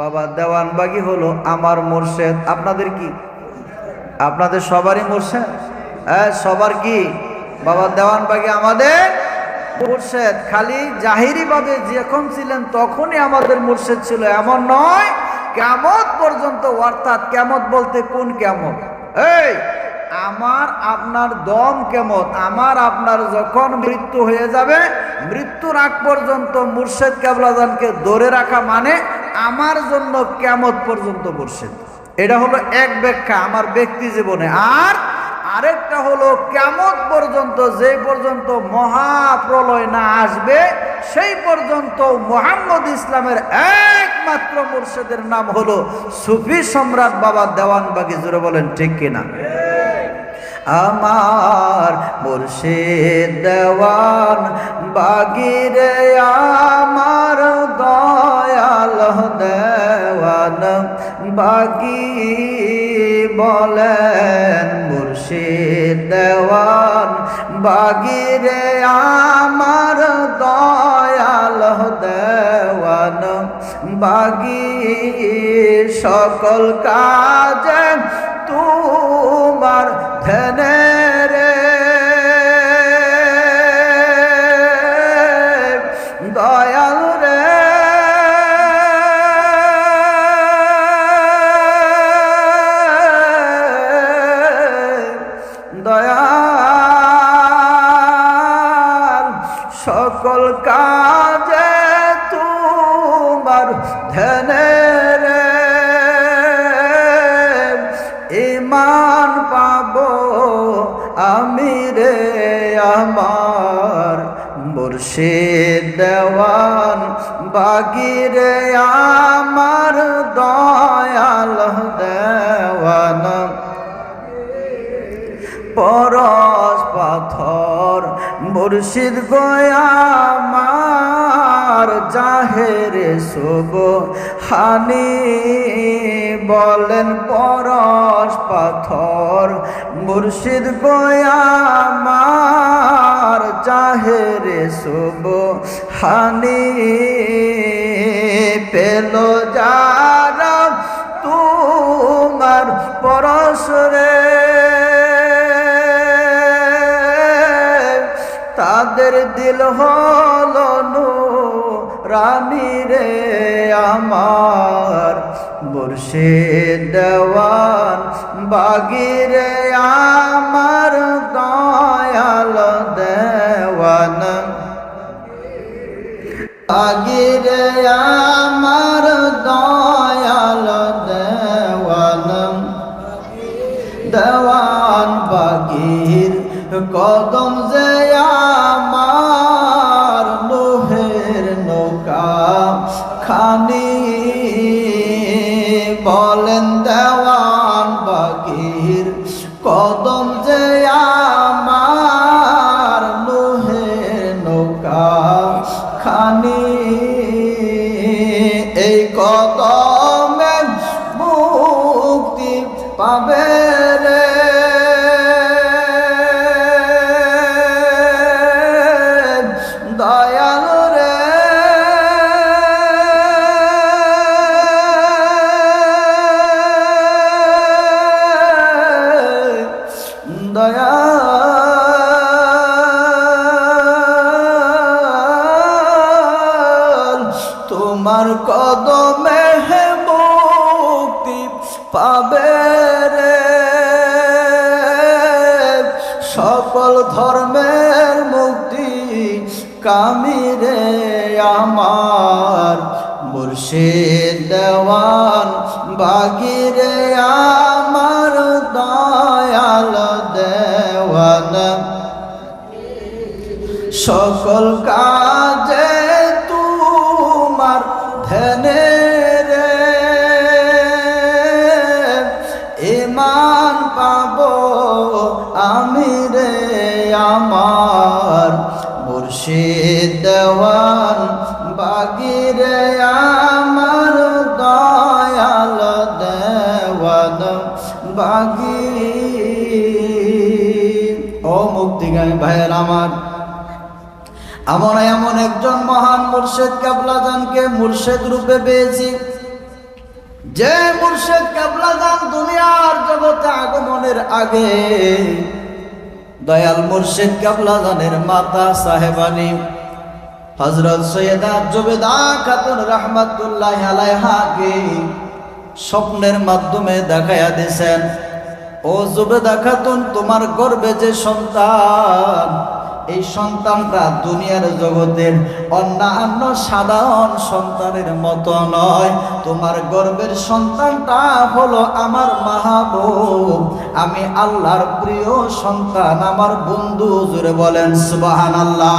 বাবা দেওয়ানবাগী হলো আমার মুর্শেদ। আপনাদের কি? আপনাদের সবারই মুর্শেদ? হ্যাঁ, সবার কি? বাবা দেওয়ানবাগী আমাদের মুর্শেদ। খালি জাহিরি ভাবে যখন ছিলেন তখনই আমাদের মুর্শেদ ছিল এমন নয়, কিয়ামত পর্যন্ত। অর্থাৎ কিয়ামত বলতে কোন কিয়ামত? এই আমার আপনার দম কেমত, আমার আপনার যখন মৃত্যু হয়ে যাবে, মৃত্যুর আগ পর্যন্ত মুর্শেদ কেবলাজানকে ধরে রাখা মানে আমার জন্য কিয়ামত পর্যন্ত মুর্শেদ। এটা হলো এক ব্যাখ্যা আমার ব্যক্তি জীবনে। আর আরেকটা হলো কিয়ামত পর্যন্ত, যে পর্যন্ত মহাপ্রলয় না আসবে সেই পর্যন্ত মুহাম্মদ ইসলামের একমাত্র মুর্শেদের নাম হলো সুফি সম্রাট বাবা দেওয়ানবাগী। জোরে বলেন ঠিক কিনা? আমার মুর্শিদ দেওয়ানবাগী রে, আমার দয়াল দেওয়ানবাগী বলেন, মুর্শিদ দেওয়ানবাগী রে, আমার দয়াল দেওয়ানবাগী সকল কাজে তোমার ধ্যানে রে, দয়াল রে, দয়াল সকল কাজে তোমার ধ্যানে রে, ঈমান পাবো আমি রে, আমার মুর্শিদ দেওয়ানবাগী রে, আমার দয়াল দেওয়ানবাগী। পরশ পাথর মুর্শিদ গয়া আমার, জাহেরে সুবহানি বলেন, পরশ পাথর মুর্শিদ গয়া আমার, জাহেরে সুবহানি পেল যারা তোমার পরশ রে, তাদের দিল হলো নূরানি রে, আমার মুর্শিদ দেওয়ানবাগী রে, আমার দয়াল দেওয়ানবাগী রে, আমার দয়াল দেওয়ানবাগীর কদম যে আমার লোহের নৌকা খানি বলেন, দেওয়ানবাগীর কদম যে আমার লোহের নৌকা খানি, এই কদমে মুক্তি পাবে রে, দয়াল রে, দয়াল তোমার কদমে মুক্তি পাবে রে, সকল ধর্মের মুক্তি কামি রে, আমার মুর্শিদ দেওয়ানবাগী রে, আমার দয়াল দেওয়ানবাগী সকল কাজে তোমার ধ্যানে রে, ঈমান পাবো আমি রে, আমার মুর্শিদ দেওয়ানবাগী রে, আমার দয়াল দেওয়ানবাগী। ও মুক্তিগামী ভাইয়ের আমার, এমন একজন মহান মুর্শিদ কেবলাজানকে মুর্শিদ রূপে পেয়েছি। যে মুর্শিদ কেবলাগান দুনিয়ার জগতে আগমনের আগে দয়াল মুর্শিদ কেবলাগানের মাতা সাহেবানী হযরত সৈয়দা জুবেদা খাতুন রাহমাতুল্লাহি আলাইহাকে স্বপ্নের মাধ্যমে দেখাইয়া দিয়েছেন, ও জুবেদা খাতুন, তোমার গর্ভে যে সন্তান, এই সন্তানটা দুনিয়ার জগতের অন্যান্য সাধারণ সন্তানের মতো নয়। তোমার গর্ভের সন্তানটা হলো আমার মাহবুব, আমি আল্লাহর প্রিয় সন্তান, আমার বন্ধু। জোরে বলেন সুবহানাল্লাহ।